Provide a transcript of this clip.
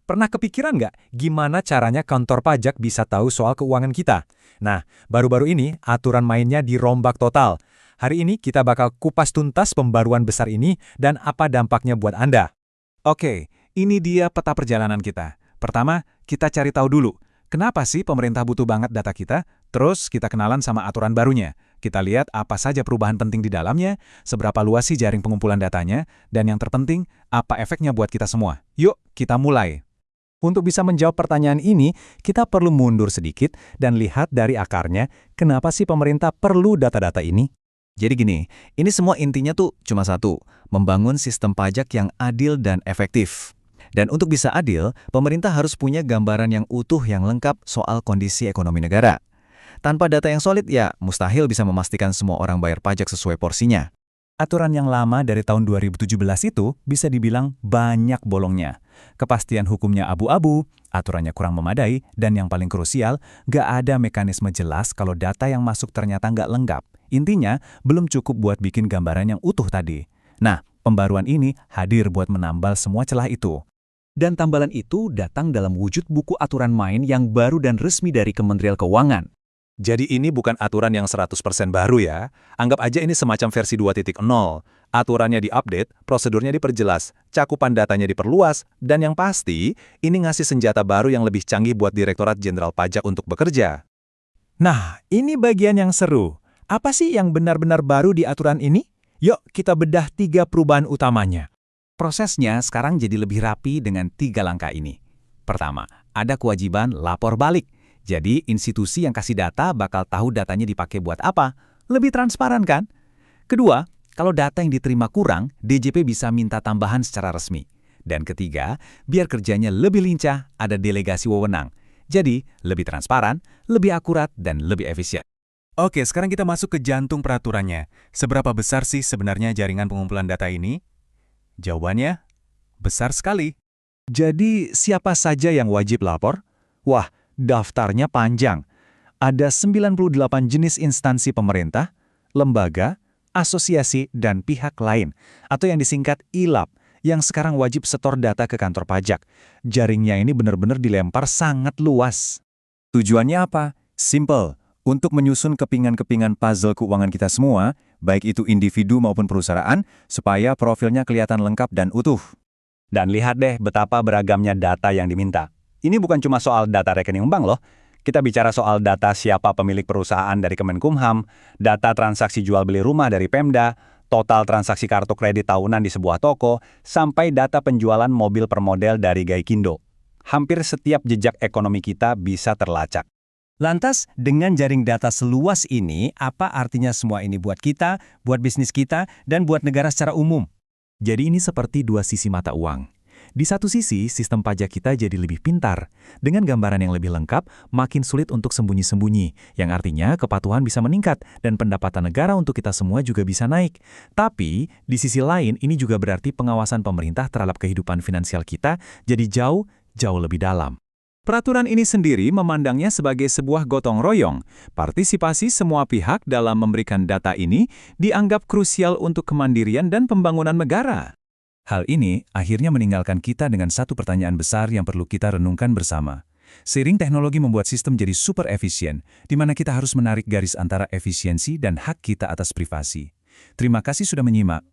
Pernah kepikiran nggak gimana caranya kantor pajak bisa tahu soal keuangan kita? Nah, baru-baru ini aturan mainnya dirombak total. Hari ini kita bakal kupas tuntas pembaruan besar ini dan apa dampaknya buat Anda. Oke, ini dia peta perjalanan kita. Pertama, kita cari tahu dulu, kenapa sih pemerintah butuh banget data kita? Terus kita kenalan sama aturan barunya. Kita lihat apa saja perubahan penting di dalamnya, seberapa luas sih jaring pengumpulan datanya, dan yang terpenting, apa efeknya buat kita semua. Yuk, kita mulai. Untuk bisa menjawab pertanyaan ini, kita perlu mundur sedikit dan lihat dari akarnya, kenapa sih pemerintah perlu data-data ini? Jadi gini, ini semua intinya tuh cuma satu, membangun sistem pajak yang adil dan efektif. Dan untuk bisa adil, pemerintah harus punya gambaran yang utuh yang lengkap soal kondisi ekonomi negara. Tanpa data yang solid ya, mustahil bisa memastikan semua orang bayar pajak sesuai porsinya. Aturan yang lama dari tahun 2017 itu bisa dibilang banyak bolongnya. Kepastian hukumnya abu-abu, aturannya kurang memadai, dan yang paling krusial, nggak ada mekanisme jelas kalau data yang masuk ternyata nggak lengkap. Intinya, belum cukup buat bikin gambaran yang utuh tadi. Nah, pembaruan ini hadir buat menambal semua celah itu. Dan tambalan itu datang dalam wujud buku aturan main yang baru dan resmi dari Kementerian Keuangan. Jadi ini bukan aturan yang 100% baru ya. Anggap aja ini semacam versi 2.0. Aturannya diupdate, prosedurnya diperjelas, cakupan datanya diperluas, dan yang pasti, ini ngasih senjata baru yang lebih canggih buat Direktorat Jenderal Pajak untuk bekerja. Nah, ini bagian yang seru. Apa sih yang benar-benar baru di aturan ini? Yuk, kita bedah 3 perubahan utamanya. Prosesnya sekarang jadi lebih rapi dengan 3 langkah ini. Pertama, ada kewajiban lapor balik. Jadi, institusi yang kasih data bakal tahu datanya dipakai buat apa. Lebih transparan kan? Kedua, kalau data yang diterima kurang, DJP bisa minta tambahan secara resmi. Dan ketiga, biar kerjanya lebih lincah, ada delegasi wewenang. Jadi, lebih transparan, lebih akurat, dan lebih efisien. Oke, sekarang kita masuk ke jantung peraturannya. Seberapa besar sih sebenarnya jaringan pengumpulan data ini? Jawabannya, besar sekali. Jadi, siapa saja yang wajib lapor? Wah, daftarnya panjang. Ada 98 jenis instansi pemerintah, lembaga, asosiasi, dan pihak lain, atau yang disingkat ILAP, yang sekarang wajib setor data ke kantor pajak. Jaringnya ini benar-benar dilempar sangat luas. Tujuannya apa? Simple, untuk menyusun kepingan-kepingan puzzle keuangan kita semua, baik itu individu maupun perusahaan, supaya profilnya kelihatan lengkap dan utuh. Dan lihat deh betapa beragamnya data yang diminta. Ini bukan cuma soal data rekening bank loh. Kita bicara soal data siapa pemilik perusahaan dari Kemenkumham, data transaksi jual beli rumah dari Pemda, total transaksi kartu kredit tahunan di sebuah toko, sampai data penjualan mobil per model dari Gaikindo. Hampir setiap jejak ekonomi kita bisa terlacak. Lantas, dengan jaring data seluas ini, apa artinya semua ini buat kita, buat bisnis kita, dan buat negara secara umum? Jadi ini seperti dua sisi mata uang. Di satu sisi, sistem pajak kita jadi lebih pintar. Dengan gambaran yang lebih lengkap, makin sulit untuk sembunyi-sembunyi, yang artinya kepatuhan bisa meningkat dan pendapatan negara untuk kita semua juga bisa naik. Tapi, di sisi lain, ini juga berarti pengawasan pemerintah terhadap kehidupan finansial kita jadi jauh lebih dalam. Peraturan ini sendiri memandangnya sebagai sebuah gotong royong. Partisipasi semua pihak dalam memberikan data ini dianggap krusial untuk kemandirian dan pembangunan negara. Hal ini akhirnya meninggalkan kita dengan satu pertanyaan besar yang perlu kita renungkan bersama. Seiring teknologi membuat sistem jadi super efisien, di mana kita harus menarik garis antara efisiensi dan hak kita atas privasi. Terima kasih sudah menyimak.